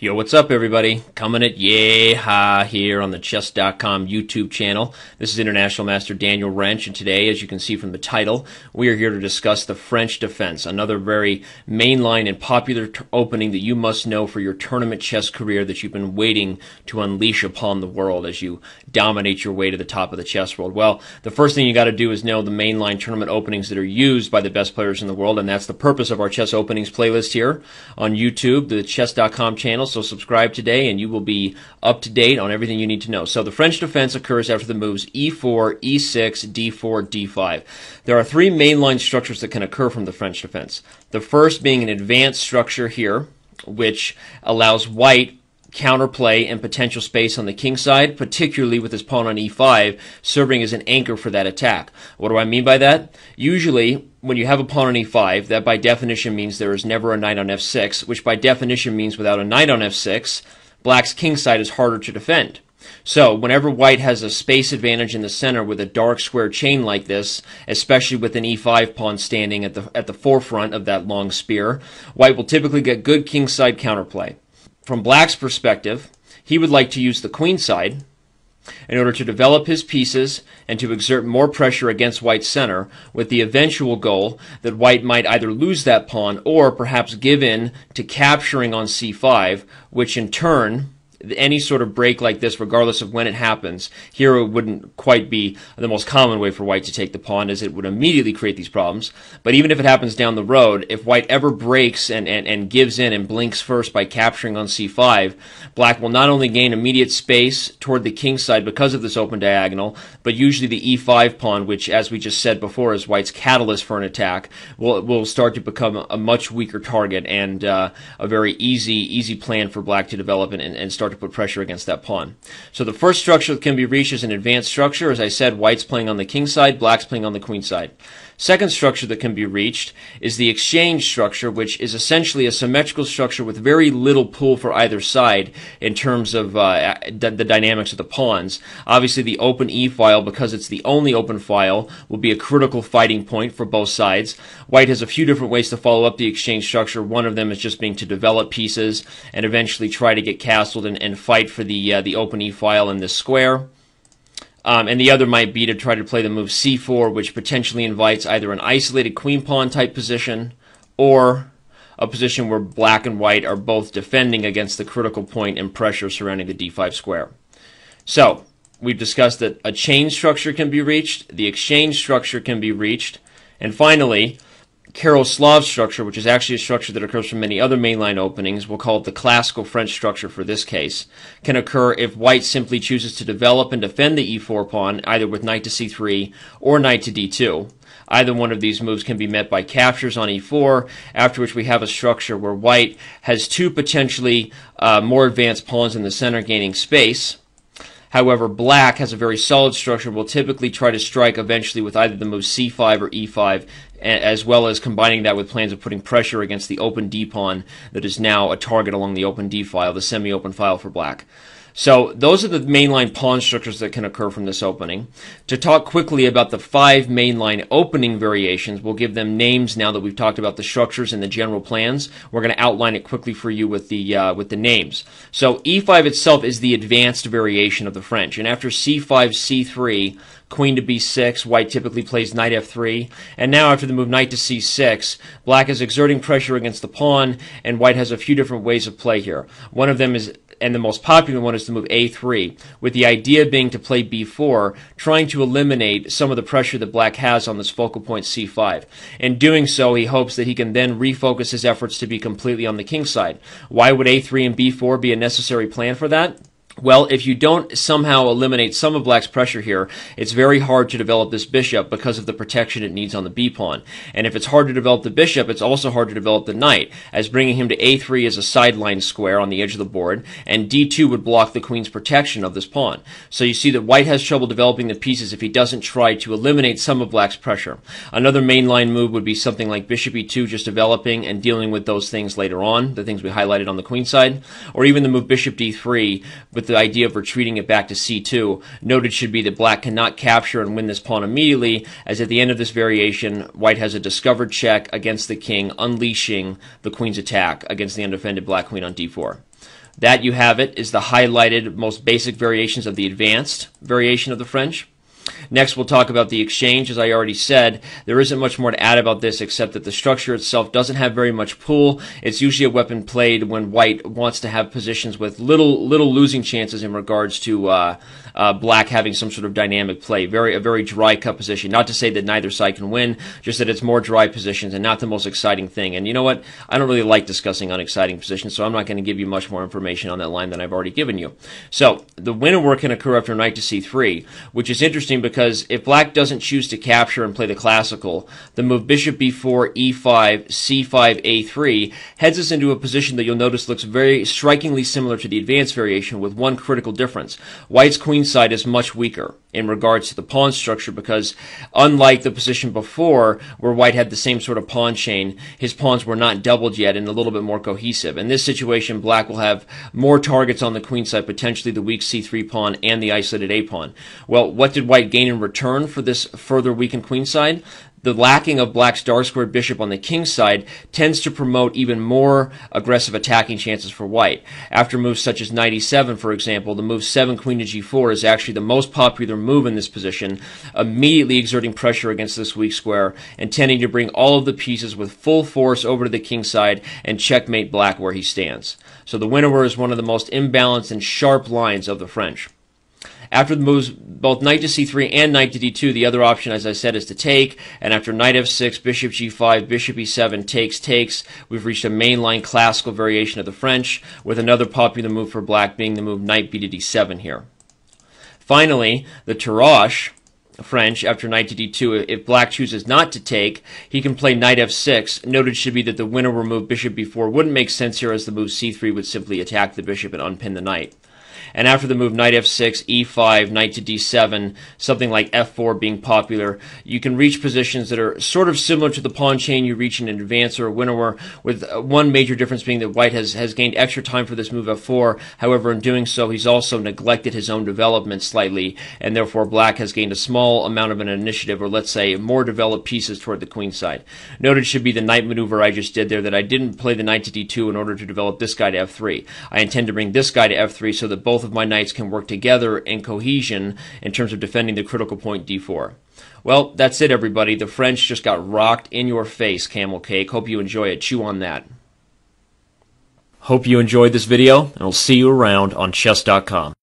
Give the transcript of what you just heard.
Yo, what's up, everybody? Coming at Yeehaw here on the Chess.com YouTube channel. This is International Master Daniel Wrench, and today, as you can see from the title, we are here to discuss the French defense, another very mainline and popular opening that you must know for your tournament chess career that you've been waiting to unleash upon the world as you dominate your way to the top of the chess world. Well, the first thing you got to do is know the mainline tournament openings that are used by the best players in the world, and that's the purpose of our chess openings playlist here on YouTube, the Chess.com channel. So subscribe today and you will be up to date on everything you need to know. So the French defense occurs after the moves e4, e6, d4, d5. There are three mainline structures that can occur from the French defense. The first being an advanced structure here, which allows white counterplay and potential space on the king side, particularly with his pawn on e5, serving as an anchor for that attack. What do I mean by that? Usually, when you have a pawn on e5, that by definition means there is never a knight on f6, which by definition means without a knight on f6, black's king side is harder to defend. So, whenever white has a space advantage in the center with a dark square chain like this, especially with an e5 pawn standing at the forefront of that long spear, white will typically get good king side counterplay. From black's perspective, he would like to use the queen side in order to develop his pieces and to exert more pressure against white's center, with the eventual goal that white might either lose that pawn or perhaps give in to capturing on c5, which in turn, any sort of break like this, regardless of when it happens, here it wouldn't quite be the most common way for white to take the pawn, as it would immediately create these problems. But even if it happens down the road, if white ever breaks and gives in and blinks first by capturing on c5, black will not only gain immediate space toward the king side because of this open diagonal, but usually the e5 pawn, which, as we just said before, is white's catalyst for an attack, will start to become a much weaker target and a very easy plan for black to develop and start to put pressure against that pawn. So the first structure that can be reached is an advanced structure. As I said, white's playing on the king side, black's playing on the queen side. Second structure that can be reached is the exchange structure, which is essentially a symmetrical structure with very little pull for either side in terms of the dynamics of the pawns. Obviously, the open e file, because it's the only open file, will be a critical fighting point for both sides. White has a few different ways to follow up the exchange structure. One of them is just being to develop pieces and eventually try to get castled and fight for the open e file in this square. And the other might be to try to play the move c4, which potentially invites either an isolated queen pawn type position or a position where black and white are both defending against the critical point and pressure surrounding the d5 square. So, we've discussed that a chain structure can be reached, the exchange structure can be reached, and finally, Carlsen structure, which is actually a structure that occurs from many other mainline openings, we'll call it the classical French structure for this case, can occur if white simply chooses to develop and defend the e4 pawn, either with knight to c3 or knight to d2. Either one of these moves can be met by captures on e4, after which we have a structure where white has two potentially more advanced pawns in the center gaining space. However, black has a very solid structure, will typically try to strike eventually with either the move c5 or e5, as well as combining that with plans of putting pressure against the open d pawn that is now a target along the open d file, the semi-open file for black. So those are the mainline pawn structures that can occur from this opening. To talk quickly about the 5 mainline opening variations, we'll give them names now that we've talked about the structures and the general plans. We're going to outline it quickly for you with the names. So e5 itself is the advanced variation of the French, and after c5, c3, queen to b6, white typically plays knight f3, and now after the move knight to c6, black is exerting pressure against the pawn, and white has a few different ways of play here. One of them is, and the most popular one, is to move a3, with the idea being to play b4, trying to eliminate some of the pressure that black has on this focal point c5. In doing so, he hopes that he can then refocus his efforts to be completely on the king side. Why would a3 and b4 be a necessary plan for that? Well, if you don't somehow eliminate some of black's pressure here, it's very hard to develop this bishop because of the protection it needs on the b-pawn. And if it's hard to develop the bishop, it's also hard to develop the knight, as bringing him to a3 is a sideline square on the edge of the board, and d2 would block the queen's protection of this pawn. So you see that white has trouble developing the pieces if he doesn't try to eliminate some of black's pressure. Another mainline move would be something like bishop e2, just developing and dealing with those things later on, the things we highlighted on the queen side, or even the move bishop d3 with the idea of retreating it back to c2. Noted should be that black cannot capture and win this pawn immediately, as at the end of this variation, white has a discovered check against the king, unleashing the queen's attack against the undefended black queen on d4. That, you have it, is the highlighted, most basic variations of the advanced variation of the French. Next, we'll talk about the exchange. As I already said, there isn't much more to add about this except that the structure itself doesn't have very much pull. It's usually a weapon played when white wants to have positions with little losing chances in regards to black having some sort of dynamic play. A very dry cut position. Not to say that neither side can win, just that it's more dry positions and not the most exciting thing. And you know what? I don't really like discussing unexciting positions, so I'm not going to give you much more information on that line than I've already given you. So, the winner work can occur after knight to c3, which is interesting because if black doesn't choose to capture and play the classical, the move bishop b4, e5, c5, a3 heads us into a position that you'll notice looks very strikingly similar to the advanced variation, with one critical difference. White's queen side is much weaker in regards to the pawn structure because, unlike the position before where white had the same sort of pawn chain, his pawns were not doubled yet and a little bit more cohesive. In this situation, black will have more targets on the queen side, potentially the weak c3 pawn and the isolated a pawn. Well, what did white gain in return for this further weakened queen side? The lacking of black's dark-squared bishop on the king side tends to promote even more aggressive attacking chances for white. After moves such as knight e7, for example, the move 7 queen to g4 is actually the most popular move in this position, immediately exerting pressure against this weak square and tending to bring all of the pieces with full force over to the king side and checkmate black where he stands. So the winner is one of the most imbalanced and sharp lines of the French. After the moves both knight to c3 and knight to d2, the other option, as I said, is to take. And after knight f6, bishop g5, bishop e7, takes, we've reached a mainline classical variation of the French, with another popular move for black being the move knight b to d7 here. Finally, the Tarrasch French, after knight to d2, if black chooses not to take, he can play knight f6. Noted should be that the winner will move bishop b4 wouldn't make sense here, as the move c3 would simply attack the bishop and unpin the knight. And after the move knight f6, e5, knight to d7, something like f4 being popular, you can reach positions that are sort of similar to the pawn chain you reach in an advance or a winnower, with one major difference being that white has gained extra time for this move f4. However, in doing so, he's also neglected his own development slightly, and therefore black has gained a small amount of an initiative, or let's say more developed pieces toward the queen side. Noted should be the knight maneuver I just did there, that I didn't play the knight to d2 in order to develop this guy to f3. I intend to bring this guy to f3 so that both of my knights can work together in cohesion in terms of defending the critical point d4. Well, that's it, everybody. The French just got rocked in your face, camel cake. Hope you enjoy it. Chew on that. Hope you enjoyed this video, and I'll see you around on chess.com.